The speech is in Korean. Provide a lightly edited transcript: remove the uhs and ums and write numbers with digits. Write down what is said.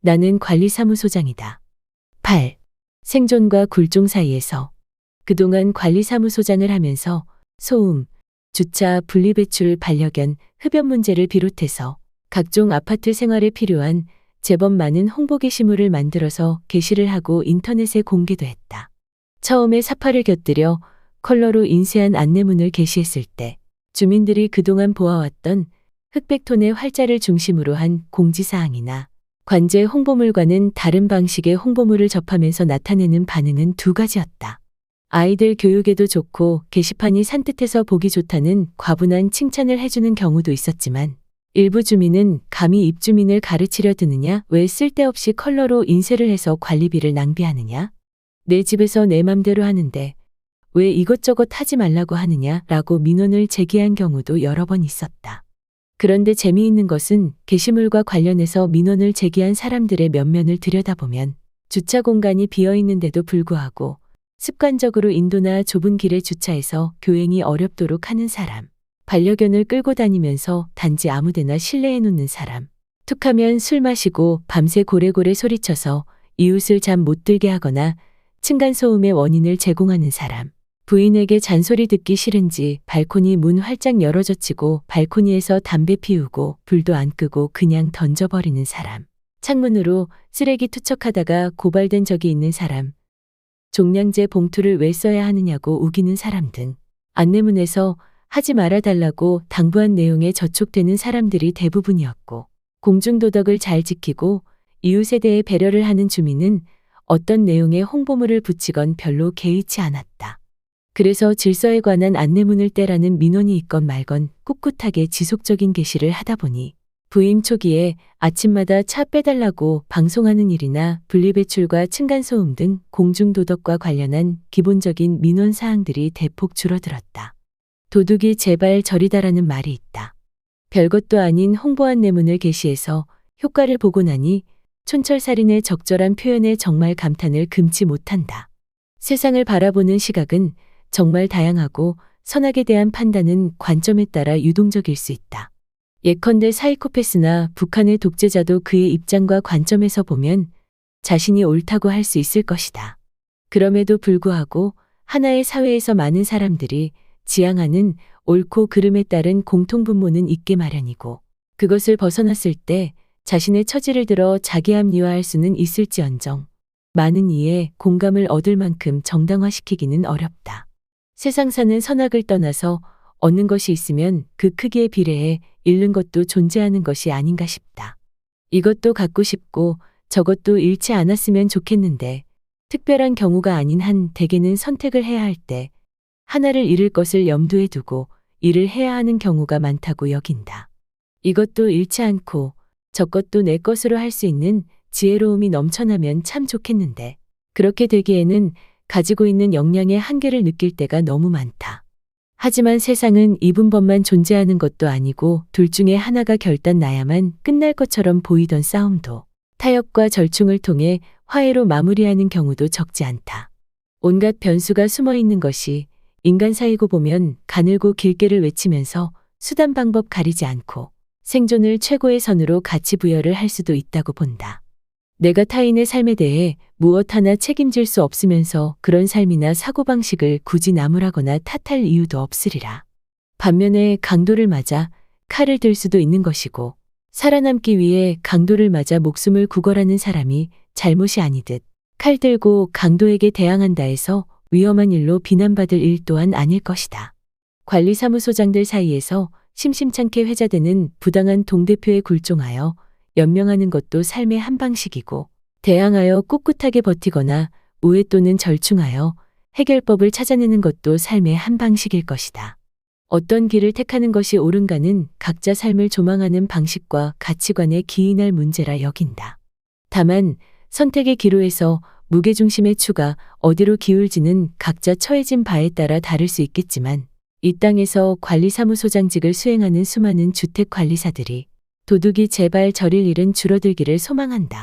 나는 관리사무소장이다. 8. 생존과 굴종 사이에서. 그동안 관리사무소장을 하면서 소음, 주차, 분리배출, 반려견, 흡연 문제를 비롯해서 각종 아파트 생활에 필요한 제법 많은 홍보 게시물을 만들어서 게시를 하고 인터넷에 공개도 했다. 처음에 사파를 곁들여 컬러로 인쇄한 안내문을 게시했을 때 주민들이 그동안 보아왔던 흑백톤의 활자를 중심으로 한 공지사항이나 관제 홍보물과는 다른 방식의 홍보물을 접하면서 나타내는 반응은 두 가지였다. 아이들 교육에도 좋고 게시판이 산뜻해서 보기 좋다는 과분한 칭찬을 해주는 경우도 있었지만 일부 주민은 감히 입주민을 가르치려 드느냐, 왜 쓸데없이 컬러로 인쇄를 해서 관리비를 낭비하느냐, 내 집에서 내 맘대로 하는데 왜 이것저것 하지 말라고 하느냐 라고 민원을 제기한 경우도 여러 번 있었다. 그런데 재미있는 것은 게시물과 관련해서 민원을 제기한 사람들의 면면을 들여다보면 주차 공간이 비어있는데도 불구하고 습관적으로 인도나 좁은 길에 주차해서 교행이 어렵도록 하는 사람, 반려견을 끌고 다니면서 단지 아무데나 실내에 놓는 사람, 툭하면 술 마시고 밤새 고래고래 소리쳐서 이웃을 잠 못 들게 하거나 층간소음의 원인을 제공하는 사람, 부인에게 잔소리 듣기 싫은지 발코니 문 활짝 열어젖히고 발코니에서 담배 피우고 불도 안 끄고 그냥 던져버리는 사람, 창문으로 쓰레기 투척하다가 고발된 적이 있는 사람, 종량제 봉투를 왜 써야 하느냐고 우기는 사람 등 안내문에서 하지 말아달라고 당부한 내용에 저촉되는 사람들이 대부분이었고, 공중도덕을 잘 지키고 이웃에 대해 배려를 하는 주민은 어떤 내용의 홍보물을 붙이건 별로 개의치 않았다. 그래서 질서에 관한 안내문을 떼라는 민원이 있건 말건 꿋꿋하게 지속적인 게시를 하다 보니 부임 초기에 아침마다 차 빼달라고 방송하는 일이나 분리배출과 층간소음 등 공중도덕과 관련한 기본적인 민원 사항들이 대폭 줄어들었다. 도둑이 제발 저리다라는 말이 있다. 별것도 아닌 홍보 안내문을 게시해서 효과를 보고 나니 촌철살인의 적절한 표현에 정말 감탄을 금치 못한다. 세상을 바라보는 시각은 정말 다양하고 선악에 대한 판단은 관점에 따라 유동적일 수 있다. 예컨대 사이코패스나 북한의 독재자도 그의 입장과 관점에서 보면 자신이 옳다고 할 수 있을 것이다. 그럼에도 불구하고 하나의 사회에서 많은 사람들이 지향하는 옳고 그름에 따른 공통분모는 있게 마련이고, 그것을 벗어났을 때 자신의 처지를 들어 자기 합리화할 수는 있을지언정 많은 이의 공감을 얻을 만큼 정당화시키기는 어렵다. 세상 사는 선악을 떠나서 얻는 것이 있으면 그 크기에 비례해 잃는 것도 존재하는 것이 아닌가 싶다. 이것도 갖고 싶고 저것도 잃지 않았으면 좋겠는데 특별한 경우가 아닌 한 대개는 선택을 해야 할 때 하나를 잃을 것을 염두에 두고 일을 해야 하는 경우가 많다고 여긴다. 이것도 잃지 않고 저것도 내 것으로 할 수 있는 지혜로움이 넘쳐나면 참 좋겠는데 그렇게 되기에는 가지고 있는 역량의 한계를 느낄 때가 너무 많다. 하지만 세상은 이분법만 존재하는 것도 아니고 둘 중에 하나가 결단 나야만 끝날 것처럼 보이던 싸움도 타협과 절충을 통해 화해로 마무리하는 경우도 적지 않다. 온갖 변수가 숨어 있는 것이 인간 사이고 보면 가늘고 길게를 외치면서 수단 방법 가리지 않고 생존을 최고의 선으로 가치 부여를 할 수도 있다고 본다. 내가 타인의 삶에 대해 무엇 하나 책임질 수 없으면서 그런 삶이나 사고방식을 굳이 나무라거나 탓할 이유도 없으리라. 반면에 강도를 맞아 칼을 들 수도 있는 것이고 살아남기 위해 강도를 맞아 목숨을 구걸하는 사람이 잘못이 아니듯 칼 들고 강도에게 대항한다 해서 위험한 일로 비난받을 일 또한 아닐 것이다. 관리사무소장들 사이에서 심심찮게 회자되는 부당한 동대표에 굴종하여 연명하는 것도 삶의 한 방식이고, 대항하여 꿋꿋하게 버티거나 우회 또는 절충하여 해결법을 찾아내는 것도 삶의 한 방식일 것이다. 어떤 길을 택하는 것이 옳은가는 각자 삶을 조망하는 방식과 가치관에 기인할 문제라 여긴다. 다만 선택의 기로에서 무게중심의 추가 어디로 기울지는 각자 처해진 바에 따라 다를 수 있겠지만, 이 땅에서 관리사무소장직을 수행하는 수많은 주택관리사들이 도둑이 제발 저릴 일은 줄어들기를 소망한다.